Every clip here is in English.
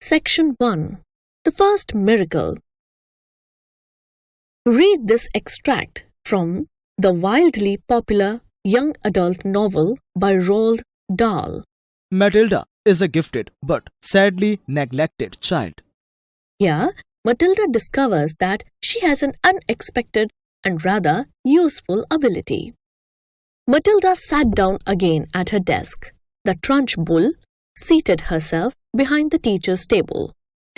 Section 1. The First Miracle. Read this extract from the wildly popular young adult novel by Roald Dahl. Matilda is a gifted but sadly neglected child. Here, Matilda discovers that she has an unexpected and rather useful ability. Matilda sat down again at her desk. The Trunchbull seated herself behind the teacher's table.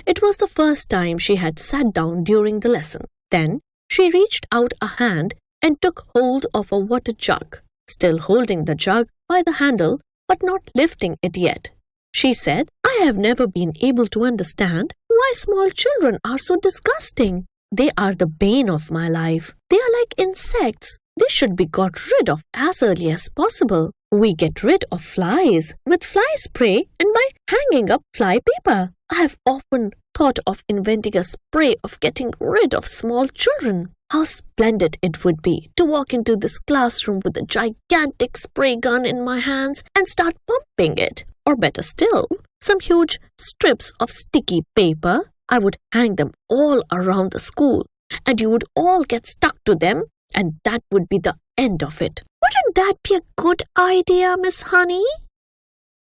It was the first time she had sat down during the lesson. Then she reached out a hand and took hold of a water jug, still holding the jug by the handle but not lifting it yet. She said, "I have never been able to understand why small children are so disgusting. They are the bane of my life. They are like insects. They should be got rid of as early as possible. We get rid of flies with fly spray and by hanging up fly paper. I have often thought of inventing a spray of getting rid of small children. How splendid it would be to walk into this classroom with a gigantic spray gun in my hands and start pumping it. Or better still, some huge strips of sticky paper. I would hang them all around the school and you would all get stuck to them and that would be the end of it. Wouldn't that be a good idea, Miss Honey?"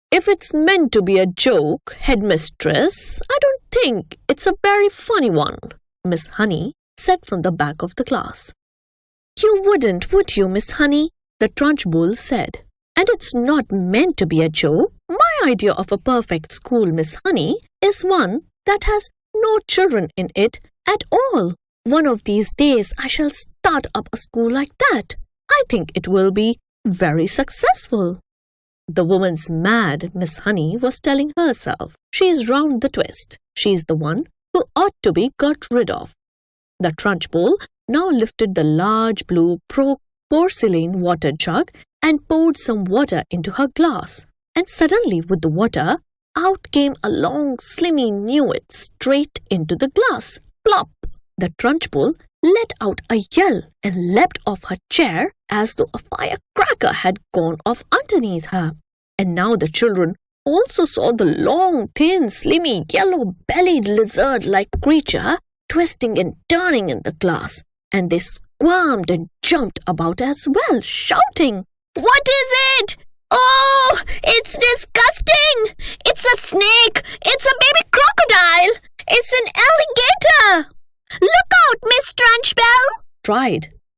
"If it's meant to be a joke, headmistress, I don't think it's a very funny one," Miss Honey said from the back of the class. "You wouldn't, would you, Miss Honey?" the Trunchbull said. "And it's not meant to be a joke. My idea of a perfect school, Miss Honey, is one that has no children in it at all. One of these days I shall start up a school like that. I think it will be very successful." The woman's mad, Miss Honey was telling herself. She's round the twist. She's the one who ought to be got rid of. The Trunchbull now lifted the large blue porcelain water jug and poured some water into her glass. And suddenly with the water, out came a long slimy newt straight into the glass. Plop! The Trunchbull let out a yell and leapt off her chair as though a firecracker had gone off underneath her. And now the children also saw the long, thin, slimy, yellow-bellied lizard-like creature twisting and turning in the glass, and they squirmed and jumped about as well, shouting, "What is it? Oh, it's disgusting! It's a snake! It's a baby crocodile! It's an alligator! Look out, Miss Trunchbull!"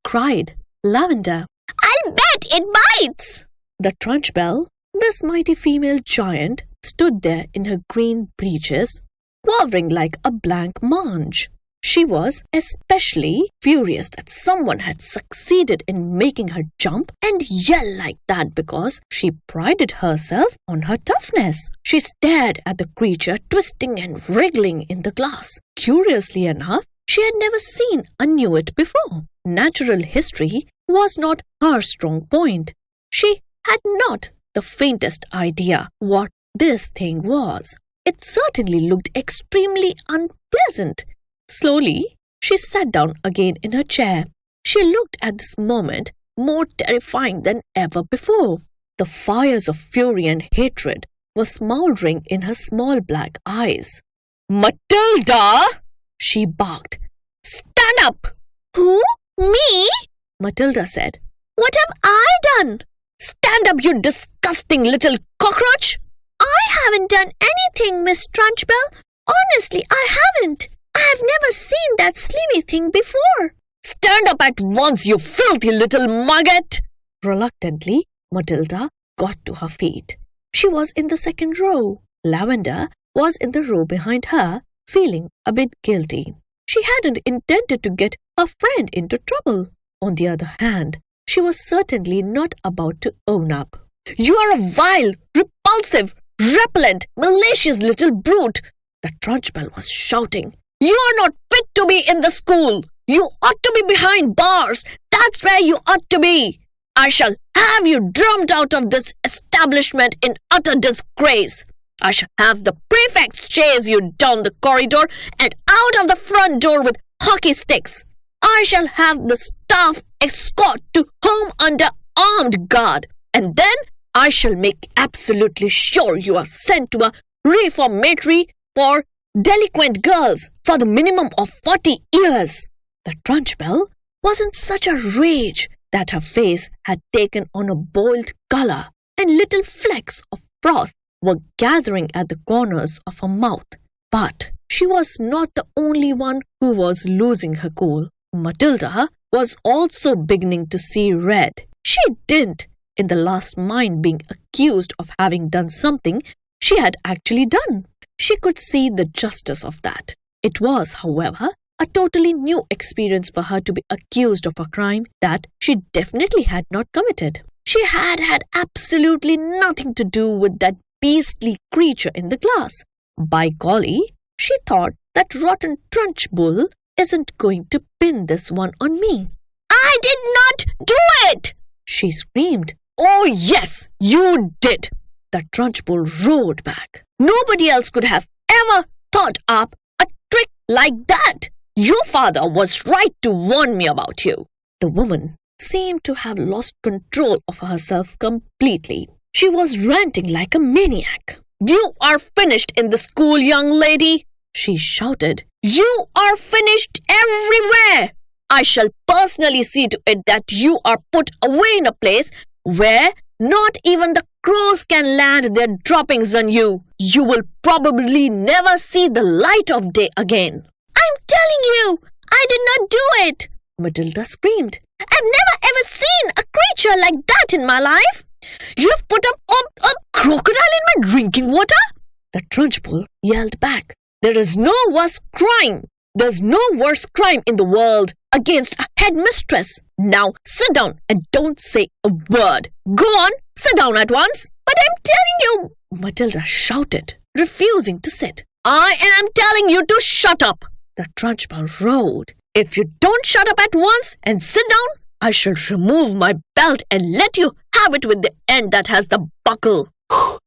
cried Lavender. "I'll bet it bites!" The Trunchbull, this mighty female giant, stood there in her green breeches, quivering like a blank mange. She was especially furious that someone had succeeded in making her jump and yell like that because she prided herself on her toughness. She stared at the creature twisting and wriggling in the glass. Curiously enough, she had never seen a newt before. Natural history was not her strong point. She had not the faintest idea what this thing was. It certainly looked extremely unpleasant. Slowly, she sat down again in her chair. She looked at this moment more terrifying than ever before. The fires of fury and hatred were smouldering in her small black eyes. "Matilda!" she barked. "Stand up!" "Who? Me?" Matilda said. "What have I done?" "Stand up, you disgusting little cockroach!" "I haven't done anything, Miss Trunchbull. Honestly, I haven't. I have never seen that slimy thing before." "Stand up at once, you filthy little maggot!" Reluctantly, Matilda got to her feet. She was in the second row. Lavender was in the row behind her, feeling a bit guilty. She hadn't intended to get her friend into trouble. On the other hand, she was certainly not about to own up. "You are a vile, repulsive, repellent, malicious little brute!" the Trunchbull was shouting. "You are not fit to be in the school. You ought to be behind bars. That's where you ought to be. I shall have you drummed out of this establishment in utter disgrace. I shall have the prefects chase you down the corridor and out of the front door with hockey sticks. I shall have the staff escort to home under armed guard. And then I shall make absolutely sure you are sent to a reformatory for delinquent girls for the minimum of 40 years. The Trunchbull was in such a rage that her face had taken on a boiled color and little flecks of froth were gathering at the corners of her mouth. But she was not the only one who was losing her cool. Matilda was also beginning to see red. She didn't, in the last mind, being accused of having done something she had actually done. She could see the justice of that. It was, however, a totally new experience for her to be accused of a crime that she definitely had not committed. She had had absolutely nothing to do with that beastly creature in the glass. By golly, she thought, that rotten Trunchbull isn't going to pin this one on me. I did not do it! She screamed. Oh yes, you did! The Trunchbull roared back. Nobody else could have ever thought up a trick like that. Your father was right to warn me about you. The woman seemed to have lost control of herself completely. She was ranting like a maniac. You are finished in the school, young lady, she shouted. You are finished everywhere. I shall personally see to it that you are put away in a place where not even the crows can land their droppings on you. You will probably never see the light of day again. I'm telling you, I did not do it, Matilda screamed. I've never ever seen a creature like that in my life. You've put up a crocodile in my drinking water? The Trunchbull yelled back. There is no worse crime. There's no worse crime in the world against a headmistress. Now sit down and don't say a word. Go on, sit down at once. But I'm telling you, Matilda shouted, refusing to sit. I am telling you to shut up, the Trunchbull roared. If you don't shut up at once and sit down, I shall remove my belt and let you have it with the end that has the buckle.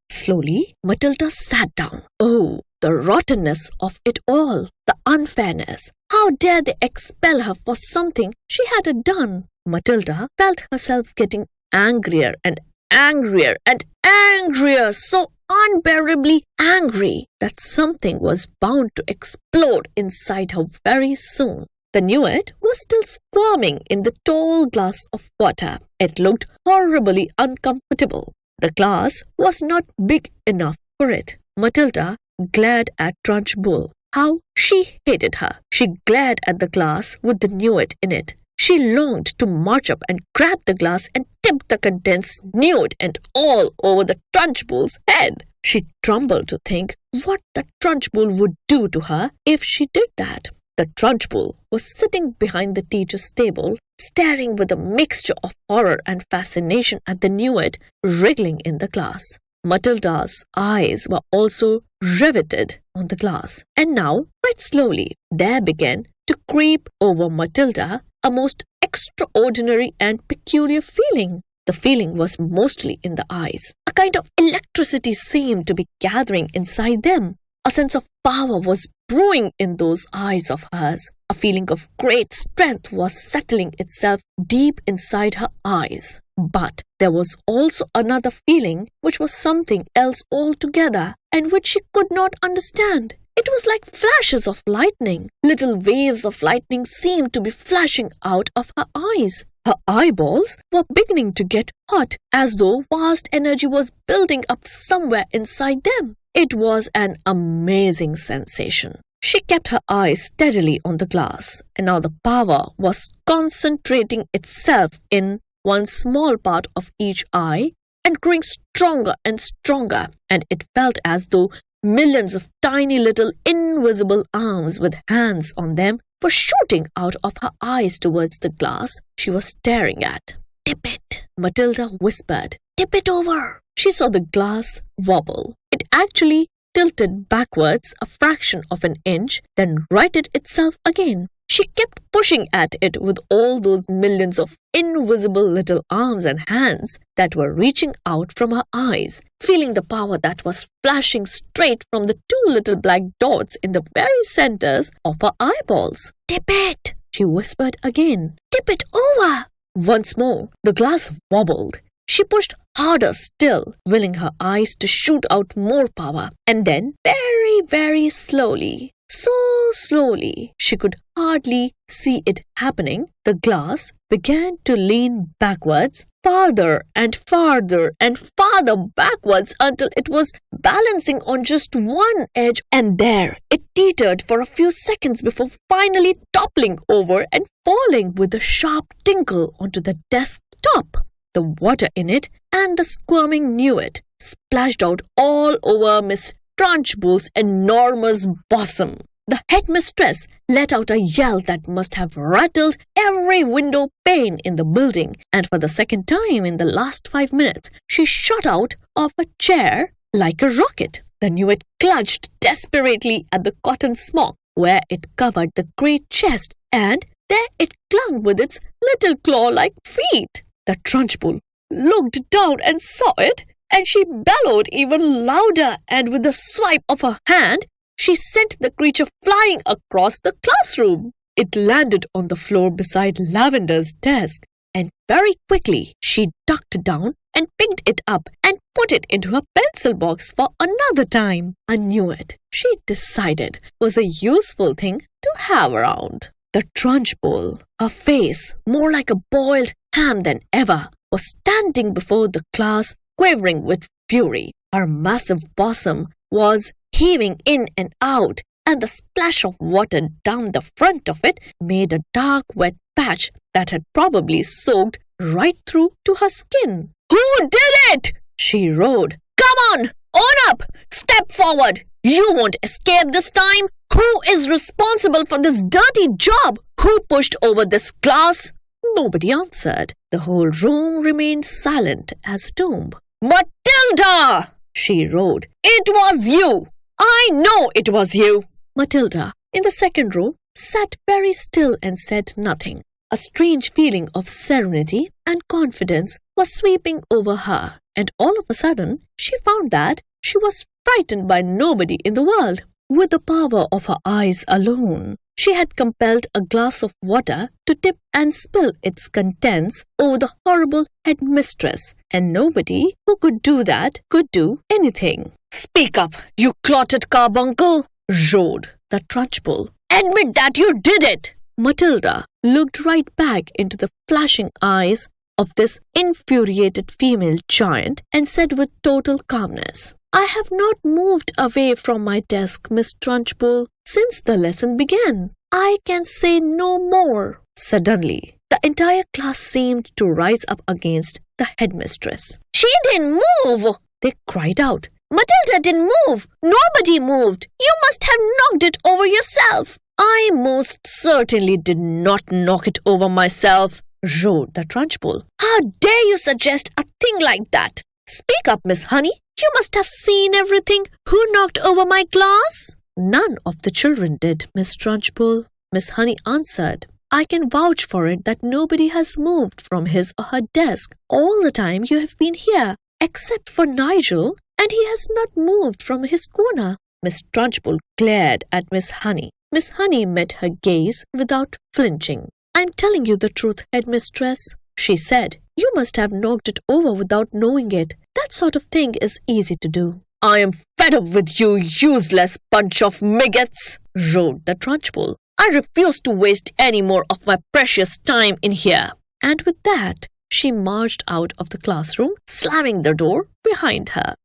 Slowly, Matilda sat down. Oh, the rottenness of it all, the unfairness. How dare they expel her for something she had done? Matilda felt herself getting angrier and angrier and angrier, so unbearably angry that something was bound to explode inside her very soon. The newt was still squirming in the tall glass of water. It looked horribly uncomfortable. The glass was not big enough for it. Matilda glared at Trunchbull. How she hated her. She glared at the glass with the newt in it. She longed to march up and grab the glass and tip the contents, newt and all, over the Trunchbull's head. She trembled to think what the Trunchbull would do to her if she did that. The Trunchbull was sitting behind the teacher's table, staring with a mixture of horror and fascination at the newt wriggling in the glass. Matilda's eyes were also riveted on the glass, and now, quite slowly, there began to creep over Matilda a most extraordinary and peculiar feeling. The feeling was mostly in the eyes. A kind of electricity seemed to be gathering inside them. A sense of power was brewing in those eyes of hers. A feeling of great strength was settling itself deep inside her eyes. But there was also another feeling which was something else altogether and which she could not understand. It was like flashes of lightning. Little waves of lightning seemed to be flashing out of her eyes. Her eyeballs were beginning to get hot, as though vast energy was building up somewhere inside them. It was an amazing sensation. She kept her eyes steadily on the glass, and now the power was concentrating itself in one small part of each eye and growing stronger and stronger, and it felt as though millions of tiny little invisible arms with hands on them were shooting out of her eyes towards the glass she was staring at. Tip it, Matilda whispered. Tip it over. She saw the glass wobble. It actually tilted backwards a fraction of an inch, then righted itself again. She kept pushing at it with all those millions of invisible little arms and hands that were reaching out from her eyes, feeling the power that was flashing straight from the two little black dots in the very centers of her eyeballs. Tip it, she whispered again. Tip it over. Once more, the glass wobbled. She pushed harder still, willing her eyes to shoot out more power. And then, very, very slowly, so slowly she could hardly see it happening, the glass began to lean backwards, farther and farther and farther backwards until it was balancing on just one edge, and there it teetered for a few seconds before finally toppling over and falling with a sharp tinkle onto the desk top. The water in it and the squirming newt splashed out all over Miss Trunchbull's enormous bosom. The headmistress let out a yell that must have rattled every window pane in the building, and for the second time in the last 5 minutes, she shot out of a chair like a rocket. The newt clutched desperately at the cotton smock where it covered the great chest, and there it clung with its little claw-like feet. The Trunchbull looked down and saw it, and she bellowed even louder, and with a swipe of her hand, she sent the creature flying across the classroom. It landed on the floor beside Lavender's desk, and very quickly she ducked down and picked it up and put it into her pencil box for another time. A newt, she decided, was a useful thing to have around. The Trunchbull, her face more like a boiled ham than ever, was standing before the class, quivering with fury. Her massive bosom was heaving in and out, and the splash of water down the front of it made a dark wet patch that had probably soaked right through to her skin. "Who did it?" she roared. "Come on, own up! Step forward! You won't escape this time! Who is responsible for this dirty job? Who pushed over this glass?" Nobody answered. The whole room remained silent as a tomb. "Matilda!" she roared. "It was you! I know it was you!" Matilda, in the second row, sat very still and said nothing. A strange feeling of serenity and confidence was sweeping over her, and all of a sudden she found that she was frightened by nobody in the world. With the power of her eyes alone, she had compelled a glass of water to tip and spill its contents over the horrible headmistress, and nobody who could do that could do anything. "Speak up, you clotted carbuncle!" roared the Trunchbull. "Admit that you did it!" Matilda looked right back into the flashing eyes of this infuriated female giant and said with total calmness, "I have not moved away from my desk, Miss Trunchbull, since the lesson began. I can say no more." Suddenly, the entire class seemed to rise up against the headmistress. "She didn't move!" they cried out. "Matilda didn't move! Nobody moved! You must have knocked it over yourself!" "I most certainly did not knock it over myself," roared the Trunchbull. "How dare you suggest a thing like that? Speak up, Miss Honey. You must have seen everything. Who knocked over my glass?" "None of the children did, Miss Trunchbull," Miss Honey answered. "I can vouch for it that nobody has moved from his or her desk all the time you have been here, except for Nigel, and he has not moved from his corner." Miss Trunchbull glared at Miss Honey. Miss Honey met her gaze without flinching. "I'm telling you the truth, headmistress," she said. "You must have knocked it over without knowing it. That sort of thing is easy to do." "I am fed up with you useless bunch of maggots," roared the Trunchbull. "I refuse to waste any more of my precious time in here." And with that, she marched out of the classroom, slamming the door behind her.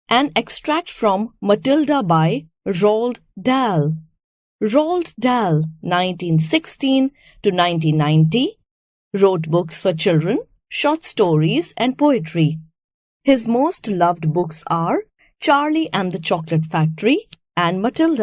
An extract from Matilda by Roald Dahl. Roald Dahl, 1916 to 1990, wrote books for children, short stories and poetry. His most loved books are Charlie and the Chocolate Factory and Matilda.